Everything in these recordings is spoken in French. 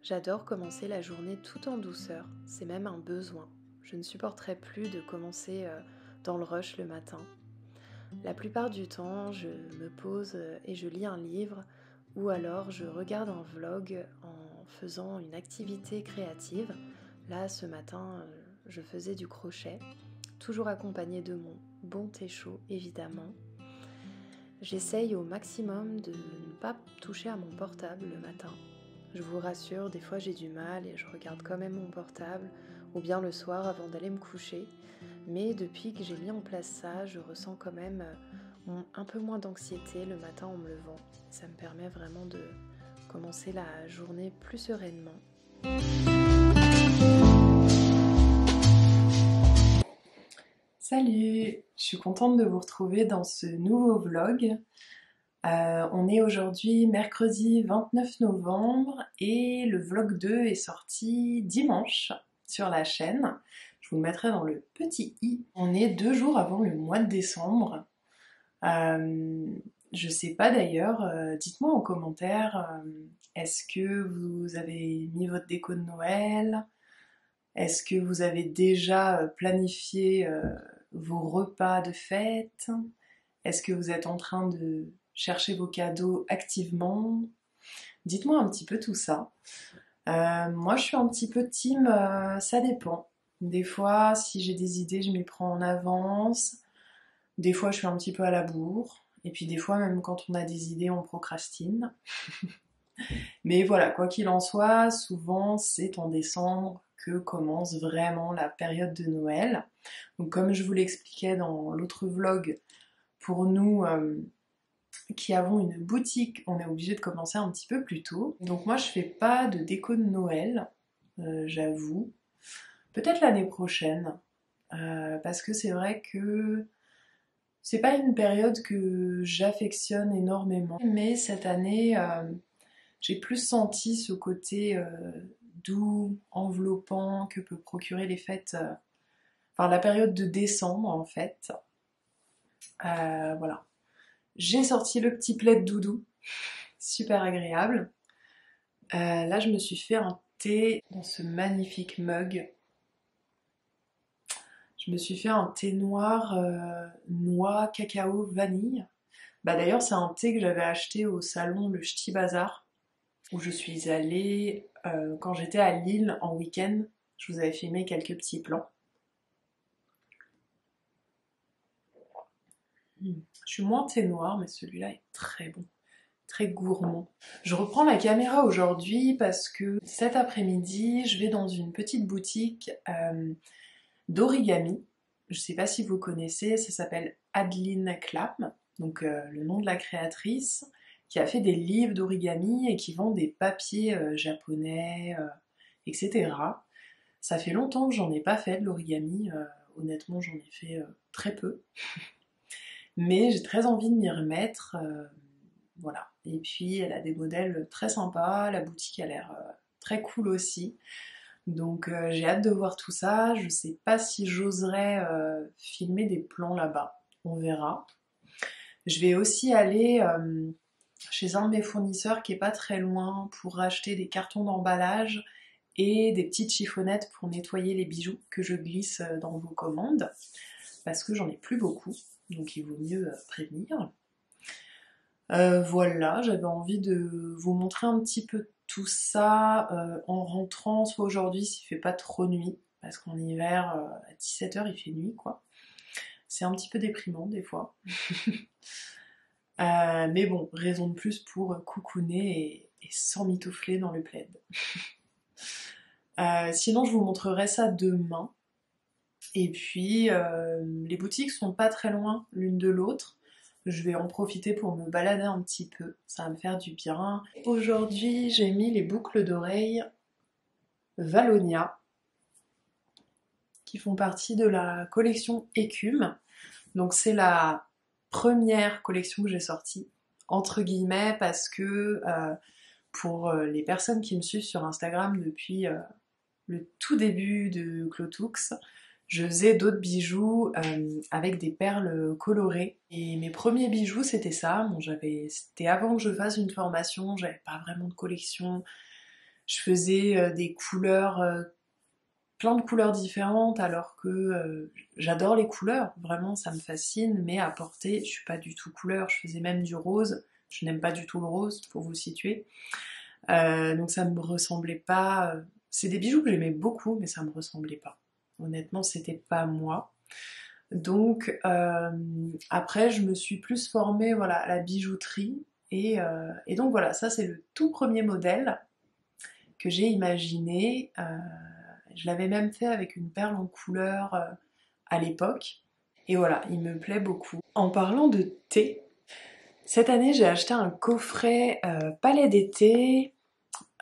J'adore commencer la journée tout en douceur, c'est même un besoin. Je ne supporterais plus de commencer dans le rush le matin. La plupart du temps, je me pose et je lis un livre ou alors je regarde un vlog en faisant une activité créative. Là, ce matin, je faisais du crochet, toujours accompagnée de mon bon thé chaud, évidemment. J'essaye au maximum de ne pas toucher à mon portable le matin. Je vous rassure, des fois j'ai du mal et je regarde quand même mon portable, ou bien le soir avant d'aller me coucher. Mais depuis que j'ai mis en place ça, je ressens quand même un peu moins d'anxiété le matin en me levant. Ça me permet vraiment de commencer la journée plus sereinement. Salut, je suis contente de vous retrouver dans ce nouveau vlog. On est aujourd'hui mercredi 29 novembre et le vlog 2 est sorti dimanche sur la chaîne. Je vous le mettrai dans le petit i. On est 2 jours avant le mois de décembre. Je sais pas d'ailleurs, dites-moi en commentaire, est-ce que vous avez mis votre déco de Noël? Est-ce que vous avez déjà planifié vos repas de fête? Est-ce que vous êtes en train de chercher vos cadeaux activement? Dites-moi un petit peu tout ça. Moi, je suis un petit peu team, ça dépend. Des fois, si j'ai des idées, je m'y prends en avance. Des fois, je suis un petit peu à la bourre. Et puis des fois, même quand on a des idées, on procrastine. Mais voilà, quoi qu'il en soit, souvent c'est en décembre que commence vraiment la période de Noël. Donc comme je vous l'expliquais dans l'autre vlog, pour nous qui avons une boutique, on est obligé de commencer un petit peu plus tôt. Donc moi je fais pas de déco de Noël, j'avoue. Peut-être l'année prochaine, parce que c'est vrai que c'est pas une période que j'affectionne énormément. Mais cette année, j'ai plus senti ce côté doux, enveloppant que peut procurer les fêtes, enfin la période de décembre en fait. Voilà. J'ai sorti le petit plaid doudou, super agréable. Là je me suis fait un thé dans ce magnifique mug. Je me suis fait un thé noir, noix, cacao, vanille. Bah d'ailleurs c'est un thé que j'avais acheté au salon Le Ch'ti Bazar, où je suis allée quand j'étais à Lille en week-end. Je vous avais filmé quelques petits plans. Je suis moins thé noir, mais celui-là est très bon, très gourmand. Je reprends la caméra aujourd'hui parce que cet après-midi, je vais dans une petite boutique d'origami. Je ne sais pas si vous connaissez, ça s'appelle Adeline Clam, donc le nom de la créatrice, qui a fait des livres d'origami et qui vend des papiers japonais, etc. Ça fait longtemps que j'en ai pas fait de l'origami, honnêtement j'en ai fait très peu. Mais j'ai très envie de m'y remettre, voilà. Et puis elle a des modèles très sympas, la boutique a l'air très cool aussi. Donc j'ai hâte de voir tout ça. Je sais pas si j'oserais filmer des plans là-bas, on verra. Je vais aussi aller chez un de mes fournisseurs qui est pas très loin pour racheter des cartons d'emballage et des petites chiffonnettes pour nettoyer les bijoux que je glisse dans vos commandes, parce que j'en ai plus beaucoup, donc il vaut mieux prévenir. Voilà, j'avais envie de vous montrer un petit peu tout ça en rentrant, soit aujourd'hui s'il fait pas trop nuit, parce qu'en hiver à 17h il fait nuit quoi. C'est un petit peu déprimant des fois. Mais bon, raison de plus pour coucouner et s'emmitoufler dans le plaid. Sinon je vous montrerai ça demain. Et puis les boutiques sont pas très loin l'une de l'autre. Je vais en profiter pour me balader un petit peu, ça va me faire du bien. Aujourd'hui, j'ai mis les boucles d'oreilles Valonia, qui font partie de la collection Écume. Donc c'est la première collection que j'ai sortie, entre guillemets, parce que pour les personnes qui me suivent sur Instagram depuis le tout début de Clotux, je faisais d'autres bijoux avec des perles colorées. Et mes premiers bijoux, c'était ça. Bon, c'était avant que je fasse une formation, j'avais pas vraiment de collection. Je faisais des couleurs, plein de couleurs différentes, alors que j'adore les couleurs, vraiment ça me fascine, mais à porter, je suis pas du tout couleur. Je faisais même du rose, je n'aime pas du tout le rose, pour vous situer. Donc ça me ressemblait pas. C'est des bijoux que j'aimais beaucoup, mais ça me ressemblait pas. Honnêtement, c'était pas moi. Donc après, je me suis plus formée voilà, à la bijouterie. Et donc voilà, ça c'est le tout premier modèle que j'ai imaginé. Je l'avais même fait avec une perle en couleur à l'époque. Et voilà, il me plaît beaucoup. En parlant de thé, cette année j'ai acheté un coffret palais d'été,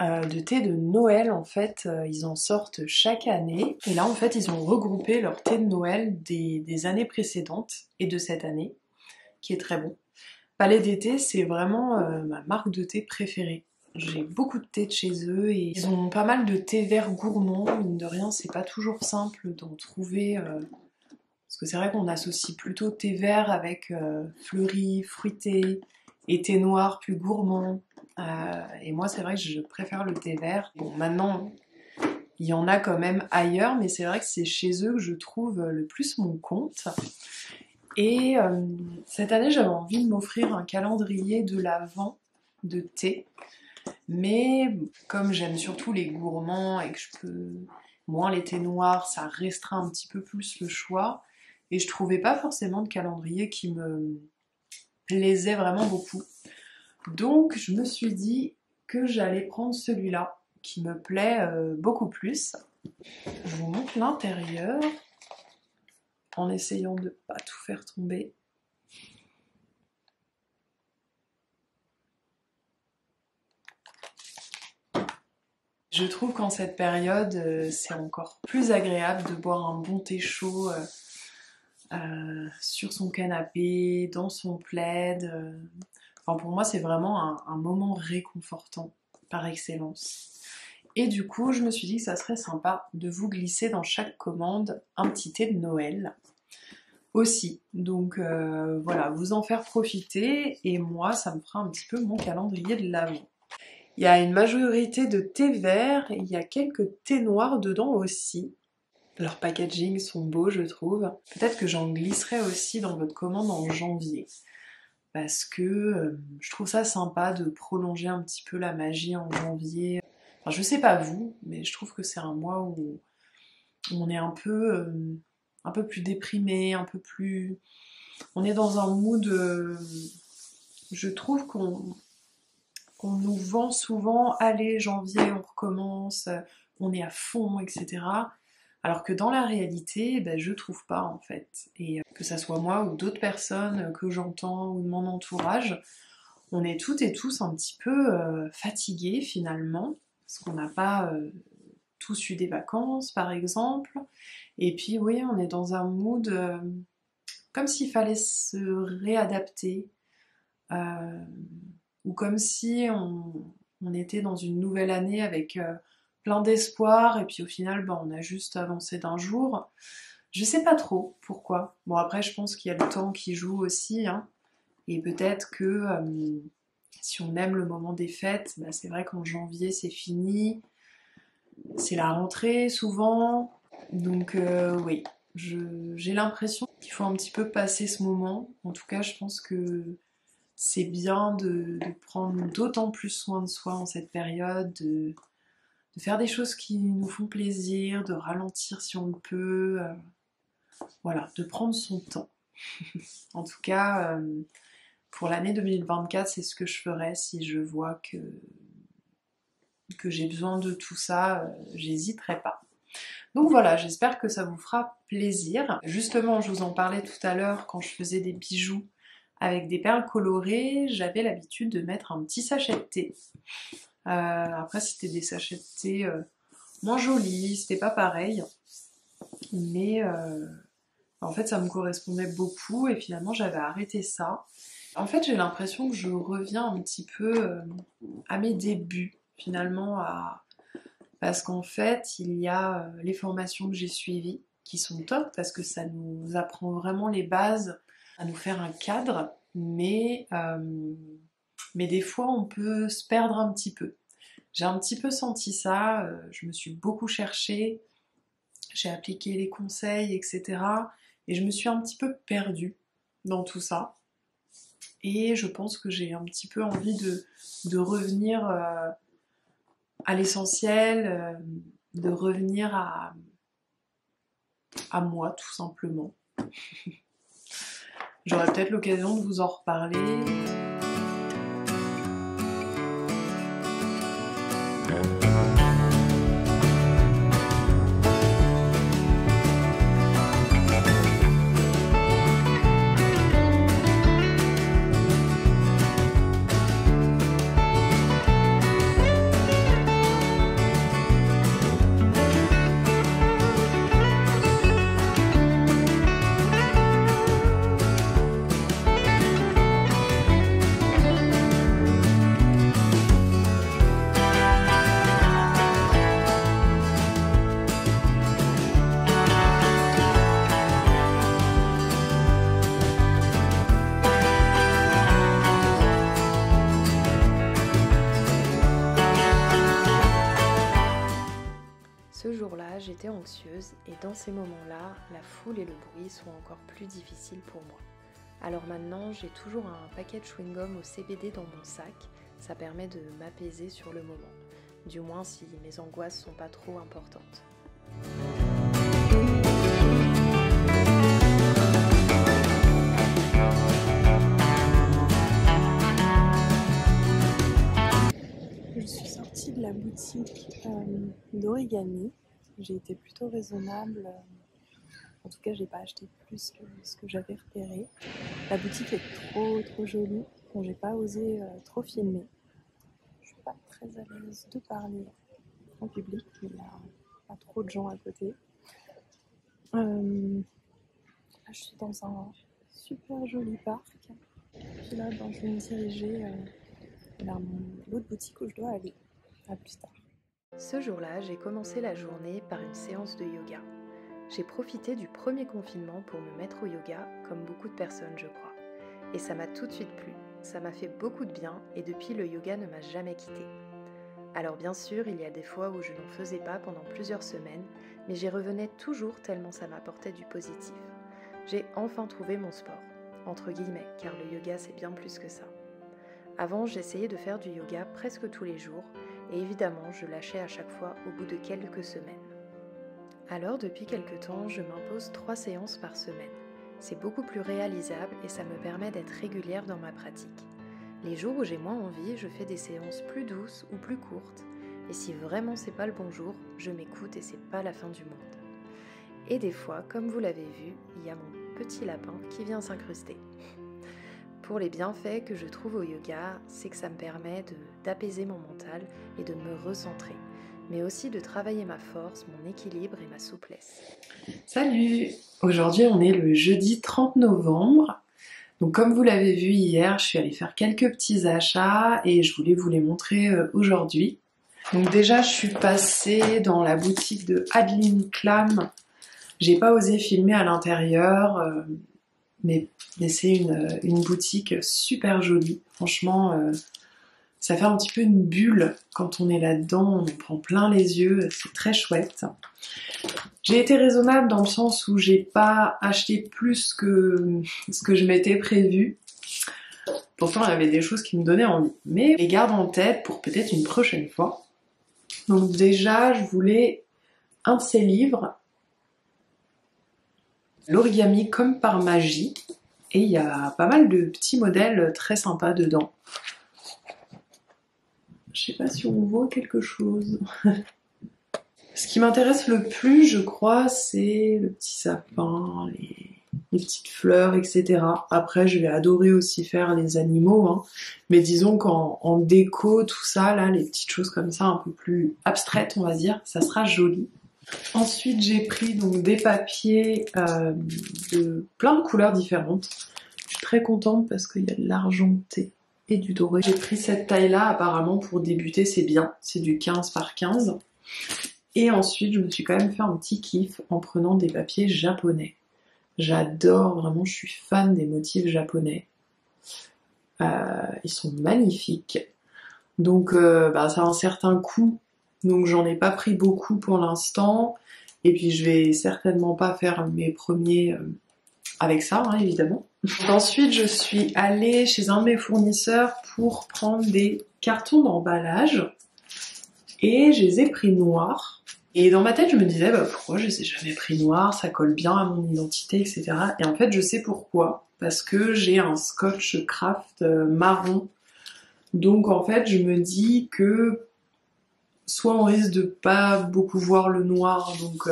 de thé de Noël en fait. Ils en sortent chaque année. Et là en fait ils ont regroupé leur thé de Noël des années précédentes et de cette année, qui est très bon. Palais d'été, c'est vraiment ma marque de thé préférée. J'ai beaucoup de thé de chez eux et ils ont pas mal de thé vert gourmand. Mine de rien, c'est pas toujours simple d'en trouver. Parce que c'est vrai qu'on associe plutôt thé vert avec fleuri, fruité, et thé noir plus gourmand. Et moi, c'est vrai que je préfère le thé vert. Bon, maintenant, il y en a quand même ailleurs, mais c'est vrai que c'est chez eux que je trouve le plus mon compte. Et cette année, j'avais envie de m'offrir un calendrier de l'Avent de thé. Mais comme j'aime surtout les gourmands et que je peux moins les thés noirs, ça restreint un petit peu plus le choix. Et je trouvais pas forcément de calendrier qui me plaisait vraiment beaucoup. Donc je me suis dit que j'allais prendre celui-là, qui me plaît beaucoup plus. Je vous montre l'intérieur, en essayant de pas tout faire tomber. Je trouve qu'en cette période, c'est encore plus agréable de boire un bon thé chaud sur son canapé, dans son plaid. Enfin, pour moi, c'est vraiment un moment réconfortant par excellence. Et du coup, je me suis dit que ça serait sympa de vous glisser dans chaque commande un petit thé de Noël aussi. Donc voilà, vous en faire profiter et moi, ça me fera un petit peu mon calendrier de l'Avent. Il y a une majorité de thé vert et il y a quelques thés noirs dedans aussi. Leurs packaging sont beaux, je trouve. Peut-être que j'en glisserai aussi dans votre commande en janvier. Parce que je trouve ça sympa de prolonger un petit peu la magie en janvier. Enfin, je sais pas vous, mais je trouve que c'est un mois où on est un peu plus déprimé, un peu plus... On est dans un mood... je trouve qu'on nous vend souvent, allez, janvier, on recommence, on est à fond, etc. Alors que dans la réalité, ben, je trouve pas en fait. Et que ça soit moi ou d'autres personnes que j'entends ou de mon entourage, on est toutes et tous un petit peu fatigués finalement, parce qu'on n'a pas tous eu des vacances par exemple. Et puis oui, on est dans un mood comme s'il fallait se réadapter. Ou comme si on était dans une nouvelle année avec plein d'espoir et puis au final ben, on a juste avancé d'un jour. Je sais pas trop pourquoi. Bon après je pense qu'il y a le temps qui joue aussi, hein, et peut-être que si on aime le moment des fêtes, ben, c'est vrai qu'en janvier c'est fini, c'est la rentrée souvent, donc oui, j'ai l'impression qu'il faut un petit peu passer ce moment. En tout cas je pense que c'est bien de prendre d'autant plus soin de soi en cette période, de faire des choses qui nous font plaisir, de ralentir si on le peut, voilà, de prendre son temps. En tout cas, pour l'année 2024, c'est ce que je ferais si je vois que j'ai besoin de tout ça, j'hésiterai pas. Donc voilà, j'espère que ça vous fera plaisir. Justement, je vous en parlais tout à l'heure quand je faisais des bijoux avec des perles colorées, j'avais l'habitude de mettre un petit sachet de thé. Après, c'était des sachets de thé moins jolis, c'était pas pareil. Mais en fait, ça me correspondait beaucoup et finalement, j'avais arrêté ça. En fait, j'ai l'impression que je reviens un petit peu à mes débuts, finalement, parce qu'en fait, il y a les formations que j'ai suivies qui sont top parce que ça nous apprend vraiment les bases, à nous faire un cadre, mais des fois on peut se perdre un petit peu. J'ai un petit peu senti ça, je me suis beaucoup cherchée, j'ai appliqué les conseils, etc. Et je me suis un petit peu perdue dans tout ça. Et je pense que j'ai un petit peu envie de revenir à l'essentiel, de revenir à moi tout simplement. J'aurai peut-être l'occasion de vous en reparler. Ce jour-là, j'étais anxieuse et dans ces moments-là, la foule et le bruit sont encore plus difficiles pour moi. Alors maintenant, j'ai toujours un paquet de chewing-gum au CBD dans mon sac, ça permet de m'apaiser sur le moment, du moins si mes angoisses sont pas trop importantes. Je suis sortie de la boutique d'Origami. J'ai été plutôt raisonnable. En tout cas, j'ai pas acheté plus que ce que j'avais repéré. La boutique est trop jolie. Bon, j'ai pas osé trop filmer. Je suis pas très à l'aise de parler en public. Il y a pas trop de gens à côté. Là, je suis dans un super joli parc. Puis là, je vais me diriger vers l'autre boutique où je dois aller. À plus tard. Ce jour-là, j'ai commencé la journée par une séance de yoga. J'ai profité du premier confinement pour me mettre au yoga, comme beaucoup de personnes je crois. Et ça m'a tout de suite plu, ça m'a fait beaucoup de bien et depuis le yoga ne m'a jamais quittée. Alors bien sûr, il y a des fois où je n'en faisais pas pendant plusieurs semaines, mais j'y revenais toujours tellement ça m'apportait du positif. J'ai enfin trouvé mon sport, entre guillemets, car le yoga c'est bien plus que ça. Avant, j'essayais de faire du yoga presque tous les jours, et évidemment, je lâchais à chaque fois au bout de quelques semaines. Alors, depuis quelques temps, je m'impose 3 séances par semaine. C'est beaucoup plus réalisable et ça me permet d'être régulière dans ma pratique. Les jours où j'ai moins envie, je fais des séances plus douces ou plus courtes, et si vraiment c'est pas le bon jour, je m'écoute et c'est pas la fin du monde. Et des fois, comme vous l'avez vu, il y a mon petit lapin qui vient s'incruster. Pour les bienfaits que je trouve au yoga, c'est que ça me permet d'apaiser mon mental et de me recentrer, mais aussi de travailler ma force, mon équilibre et ma souplesse. Salut! Aujourd'hui on est le jeudi 30 novembre. Donc comme vous l'avez vu hier, je suis allée faire quelques petits achats et je voulais vous les montrer aujourd'hui. Donc déjà je suis passée dans la boutique de Adeline Clam. J'ai pas osé filmer à l'intérieur, mais c'est une boutique super jolie. Franchement, ça fait un petit peu une bulle quand on est là-dedans, on en prend plein les yeux, c'est très chouette. J'ai été raisonnable dans le sens où j'ai pas acheté plus que ce que je m'étais prévu. Pourtant, il y avait des choses qui me donnaient envie. Mais je les garde en tête pour peut-être une prochaine fois. Donc déjà, je voulais un de ces livres, L'origami comme par magie. Et il y a pas mal de petits modèles très sympas dedans. Je sais pas si on voit quelque chose. Ce qui m'intéresse le plus, je crois, c'est le petit sapin, les petites fleurs, etc. Après, je vais adorer aussi faire les animaux, hein. Mais disons qu'en déco, tout ça, là, les petites choses comme ça, un peu plus abstraites, on va dire, ça sera joli. Ensuite, j'ai pris donc des papiers de plein de couleurs différentes. Je suis très contente parce qu'il y a de l'argenté et du doré. J'ai pris cette taille-là, apparemment pour débuter, c'est bien. C'est du 15 par 15. Et ensuite, je me suis quand même fait un petit kiff en prenant des papiers japonais. J'adore, vraiment, je suis fan des motifs japonais. Ils sont magnifiques. Donc ça a un certain coût, donc j'en ai pas pris beaucoup pour l'instant. Et puis je vais certainement pas faire mes premiers avec ça, hein, évidemment. Ensuite, je suis allée chez un de mes fournisseurs pour prendre des cartons d'emballage et je les ai pris noirs. Et dans ma tête, je me disais pourquoi je les ai jamais pris noirs, ça colle bien à mon identité, etc. Et en fait, je sais pourquoi, parce que j'ai un Scotch Craft marron. Donc en fait, je me dis que soit on risque de pas beaucoup voir le noir, donc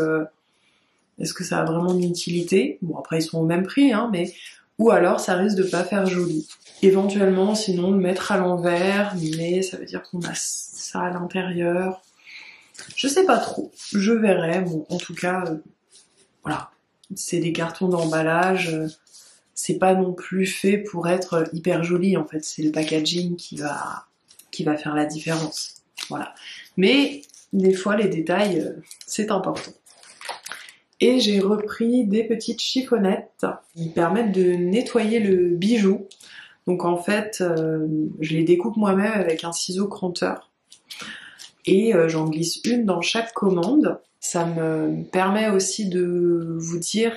est-ce que ça a vraiment une utilité? Bon, après ils sont au même prix, hein, mais ou alors ça risque de pas faire joli. Éventuellement, sinon le mettre à l'envers, mais ça veut dire qu'on a ça à l'intérieur. Je sais pas trop, je verrai. Bon, en tout cas, voilà, c'est des cartons d'emballage. C'est pas non plus fait pour être hyper joli, en fait. C'est le packaging qui va faire la différence. Voilà. Mais des fois, les détails, c'est important. Et j'ai repris des petites chiffonnettes qui permettent de nettoyer le bijou. Donc en fait, je les découpe moi-même avec un ciseau cranteur. Et j'en glisse une dans chaque commande. Ça me permet aussi de vous dire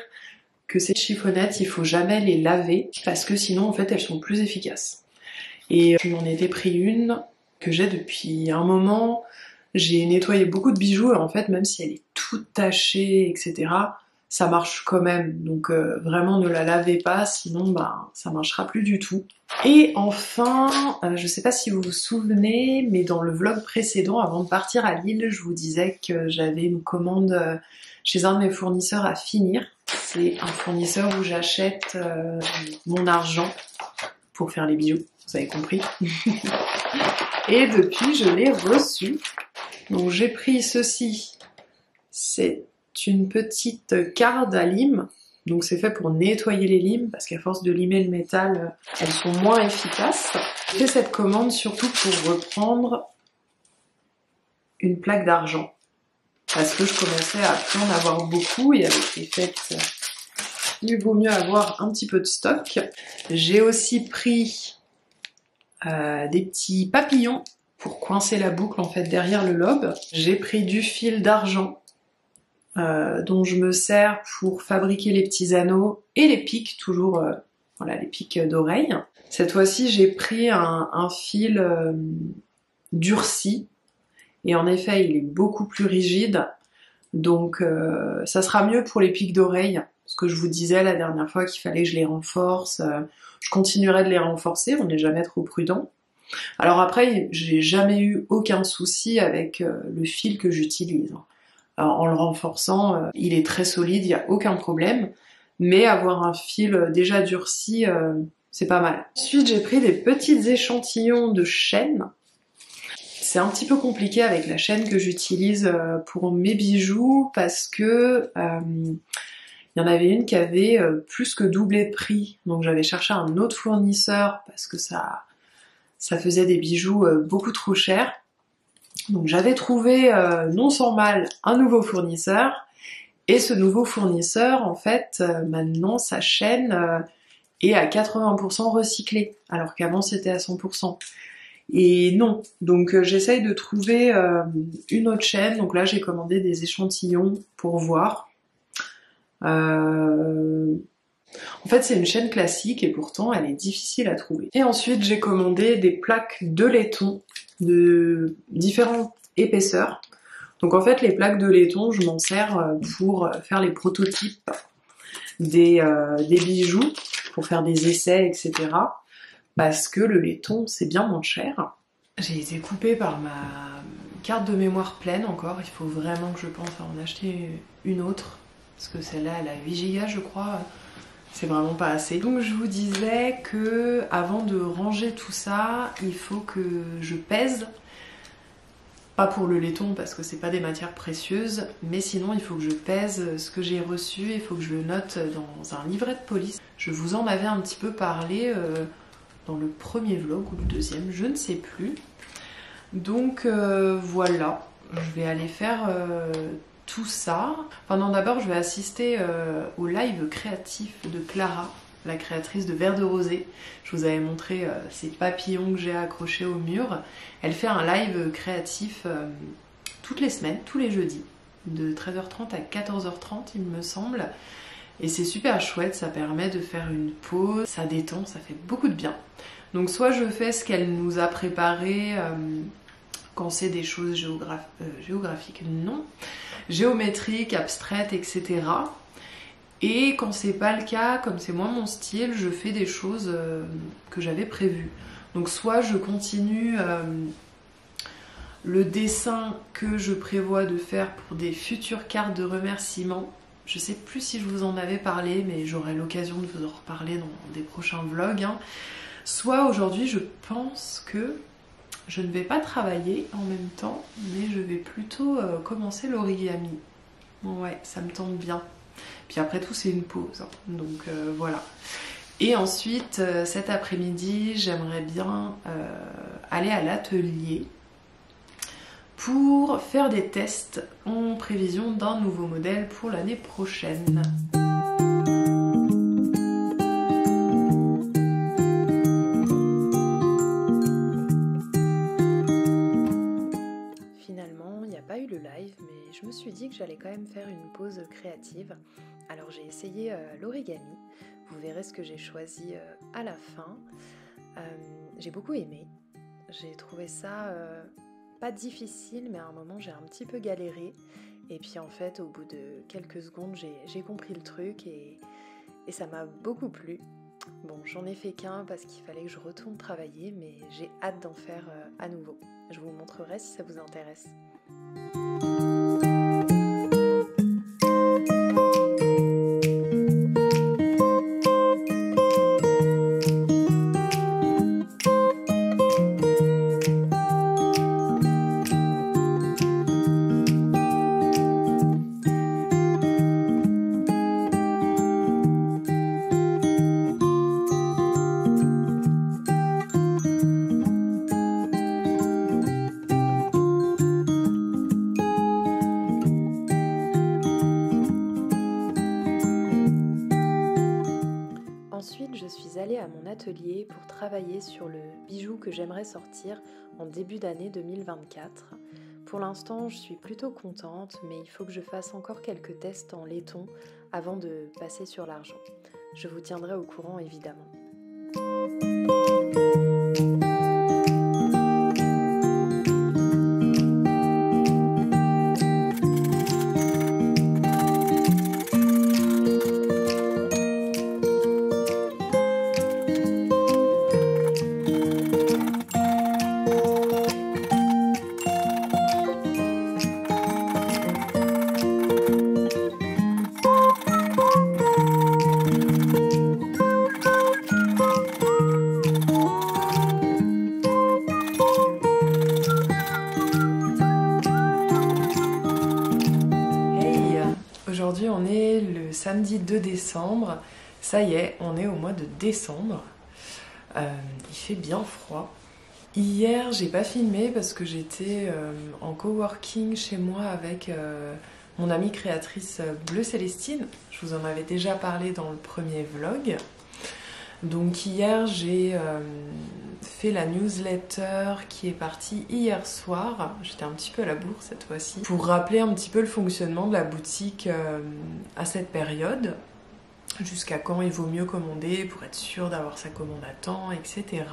que ces chiffonnettes, il faut jamais les laver parce que sinon en fait elles sont plus efficaces. Et je m'en étais pris une que j'ai depuis un moment. J'ai nettoyé beaucoup de bijoux et en fait même si elle est toute tachée, etc., ça marche quand même. Donc vraiment ne la lavez pas, sinon ça marchera plus du tout. Et enfin, je sais pas si vous vous souvenez, mais dans le vlog précédent, avant de partir à Lille, je vous disais que j'avais une commande chez un de mes fournisseurs à finir. C'est un fournisseur où j'achète mon argent pour faire les bijoux, vous avez compris. Et depuis, je l'ai reçu. Donc j'ai pris ceci. C'est une petite carde à lime. Donc c'est fait pour nettoyer les limes, parce qu'à force de limer le métal, elles sont moins efficaces. J'ai fait cette commande surtout pour reprendre une plaque d'argent. Parce que je commençais à plus en avoir beaucoup, et avec les fêtes, il vaut mieux avoir un petit peu de stock. J'ai aussi pris des petits papillons pour coincer la boucle en fait derrière le lobe. J'ai pris du fil d'argent dont je me sers pour fabriquer les petits anneaux et les pics, toujours voilà, les pics d'oreilles. Cette fois-ci j'ai pris un fil durci et en effet il est beaucoup plus rigide, donc ça sera mieux pour les pics d'oreilles, ce que je vous disais la dernière fois qu'il fallait que je les renforce. Je continuerai de les renforcer, on n'est jamais trop prudent. Alors après, j'ai jamais eu aucun souci avec le fil que j'utilise. Alors, en le renforçant, il est très solide, il n'y a aucun problème. Mais avoir un fil déjà durci, c'est pas mal. Ensuite, j'ai pris des petits échantillons de chaînes. C'est un petit peu compliqué avec la chaîne que j'utilise pour mes bijoux parce que il y en avait une qui avait plus que doublé de prix. Donc j'avais cherché un autre fournisseur parce que ça faisait des bijoux beaucoup trop chers. Donc j'avais trouvé, non sans mal, un nouveau fournisseur. Et ce nouveau fournisseur, en fait, maintenant sa chaîne est à 80% recyclée, alors qu'avant c'était à 100%. Et non, donc j'essaye de trouver une autre chaîne. Donc là j'ai commandé des échantillons pour voir. En fait c'est une chaîne classique et pourtant elle est difficile à trouver. Et ensuite j'ai commandé des plaques de laiton de différentes épaisseurs. Donc en fait les plaques de laiton je m'en sers pour faire les prototypes des bijoux, pour faire des essais, etc. Parce que le laiton c'est bien moins cher. J'ai été coupée par ma carte de mémoire pleine encore, il faut vraiment que je pense à en acheter une autre. Parce que celle-là, elle a 8 Go, je crois. C'est vraiment pas assez. Donc je vous disais que avant de ranger tout ça, il faut que je pèse. Pas pour le laiton parce que c'est pas des matières précieuses, mais sinon il faut que je pèse ce que j'ai reçu, il faut que je le note dans un livret de police. Je vous en avais un petit peu parlé dans le premier vlog ou le deuxième, je ne sais plus. Donc voilà, je vais aller faire tout ça. Enfin non, d'abord je vais assister au live créatif de Clara la créatrice de Vert de Rosée. Je vous avais montré ces papillons que j'ai accrochés au mur. Elle fait un live créatif toutes les semaines, tous les jeudis, de 13h30 à 14h30 il me semble. Et c'est super chouette, ça permet de faire une pause, ça détend, ça fait beaucoup de bien. Donc soit je fais ce qu'elle nous a préparé quand c'est des choses géographiques, non, géométriques, abstraites, etc. Et quand c'est pas le cas, comme c'est moins mon style, je fais des choses que j'avais prévues. Donc soit je continue le dessin que je prévois de faire pour des futures cartes de remerciement. Je sais plus si je vous en avais parlé, mais j'aurai l'occasion de vous en reparler dans des prochains vlogs. Soit aujourd'hui, je pense que je ne vais pas travailler en même temps, mais je vais plutôt commencer l'origami. Ouais, ça me tente bien. Puis après tout, c'est une pause. Donc voilà. Et ensuite, cet après-midi, j'aimerais bien aller à l'atelier pour faire des tests en prévision d'un nouveau modèle pour l'année prochaine. Finalement, il n'y a pas eu le live, mais je me suis dit que j'allais quand même faire une pause créative. Alors j'ai essayé l'origami, vous verrez ce que j'ai choisi à la fin. J'ai beaucoup aimé, j'ai trouvé ça pas difficile, mais à un moment j'ai un petit peu galéré. Et puis en fait, au bout de quelques secondes, j'ai compris le truc et ça m'a beaucoup plu. Bon, j'en ai fait qu'un parce qu'il fallait que je retourne travailler, mais j'ai hâte d'en faire à nouveau. Je vous montrerai si ça vous intéresse. Ensuite, je suis allée à mon atelier pour travailler sur le bijou que j'aimerais sortir en début d'année 2024. Pour l'instant, je suis plutôt contente, mais il faut que je fasse encore quelques tests en laiton avant de passer sur l'argent. Je vous tiendrai au courant évidemment. Aujourd'hui on est le samedi 2 décembre, ça y est, on est au mois de décembre, il fait bien froid. Hier j'ai pas filmé parce que j'étais en coworking chez moi avec mon amie créatrice Bleu Célestine, je vous en avais déjà parlé dans le premier vlog. Donc hier j'ai fait la newsletter qui est partie hier soir, j'étais un petit peu à la bourre cette fois-ci, pour rappeler un petit peu le fonctionnement de la boutique à cette période, jusqu'à quand il vaut mieux commander pour être sûr d'avoir sa commande à temps, etc.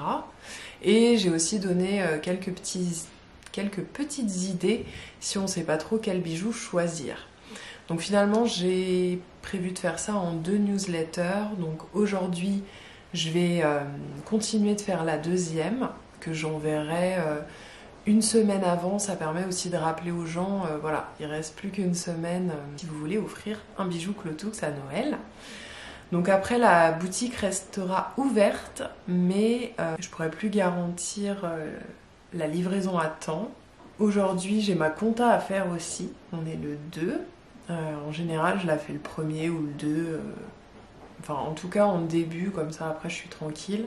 Et j'ai aussi donné quelques petites idées si on ne sait pas trop quel bijou choisir. Donc finalement j'ai prévu de faire ça en 2 newsletters, donc aujourd'hui je vais continuer de faire la deuxième, que j'enverrai une semaine avant. Ça permet aussi de rappeler aux gens, voilà, il reste plus qu'une semaine si vous voulez offrir un bijou Clotux à Noël. Donc après, la boutique restera ouverte, mais je ne pourrai plus garantir la livraison à temps. Aujourd'hui, j'ai ma compta à faire aussi, on est le 2. En général, je la fais le 1er ou le 2. Enfin, en tout cas, en début, comme ça, après, je suis tranquille.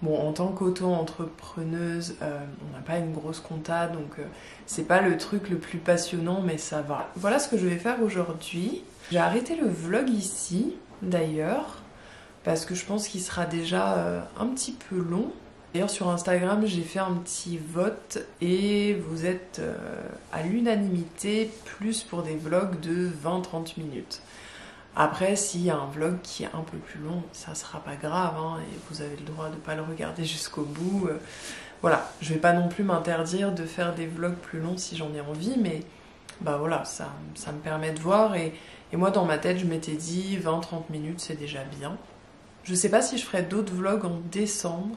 Bon, en tant qu'auto-entrepreneuse, on n'a pas une grosse compta, donc c'est pas le truc le plus passionnant, mais ça va. Voilà ce que je vais faire aujourd'hui. J'ai arrêté le vlog ici, d'ailleurs, parce que je pense qu'il sera déjà un petit peu long. D'ailleurs sur Instagram j'ai fait un petit vote et vous êtes à l'unanimité plus pour des vlogs de 20-30 minutes. Après s'il y a un vlog qui est un peu plus long, ça sera pas grave hein, et vous avez le droit de pas le regarder jusqu'au bout. Voilà, je vais pas non plus m'interdire de faire des vlogs plus longs si j'en ai envie, mais bah voilà, ça me permet de voir et moi dans ma tête je m'étais dit 20-30 minutes c'est déjà bien. Je sais pas si je ferai d'autres vlogs en décembre.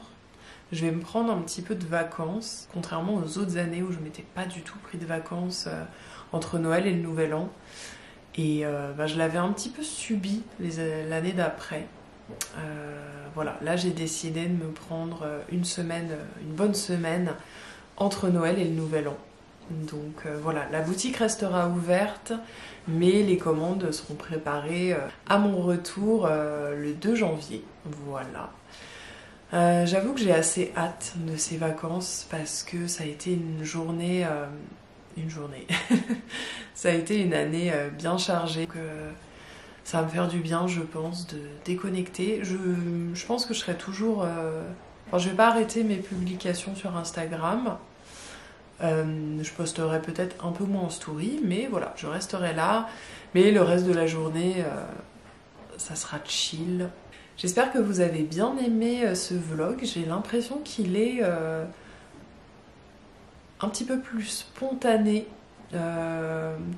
Je vais me prendre un petit peu de vacances, contrairement aux autres années où je m'étais pas du tout pris de vacances entre Noël et le Nouvel An. Et je l'avais un petit peu subi l'année d'après. Voilà, là j'ai décidé de me prendre une bonne semaine entre Noël et le Nouvel An. Donc voilà, la boutique restera ouverte, mais les commandes seront préparées à mon retour le 2 janvier. Voilà. J'avoue que j'ai assez hâte de ces vacances parce que ça a été une journée, ça a été une année bien chargée. Donc, ça va me faire du bien, je pense, de déconnecter. Je pense que je serai toujours... je vais pas arrêter mes publications sur Instagram. Je posterai peut-être un peu moins en story, mais voilà, je resterai là. Mais le reste de la journée, ça sera chill. J'espère que vous avez bien aimé ce vlog. J'ai l'impression qu'il est un petit peu plus spontané.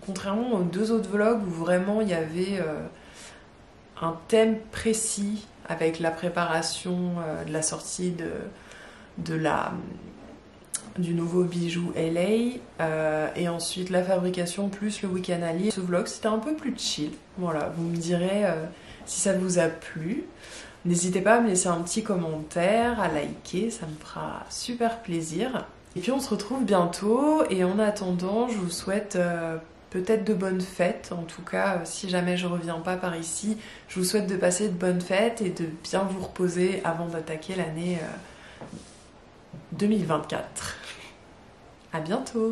Contrairement aux deux autres vlogs où vraiment il y avait un thème précis avec la préparation de la sortie du nouveau bijou LA et ensuite la fabrication plus le week-end à Lille. Ce vlog c'était un peu plus chill. Voilà, vous me direz si ça vous a plu. N'hésitez pas à me laisser un petit commentaire, à liker, ça me fera super plaisir. Et puis on se retrouve bientôt et en attendant je vous souhaite peut-être de bonnes fêtes. En tout cas si jamais je reviens pas par ici, je vous souhaite de passer de bonnes fêtes et de bien vous reposer avant d'attaquer l'année 2024. À bientôt!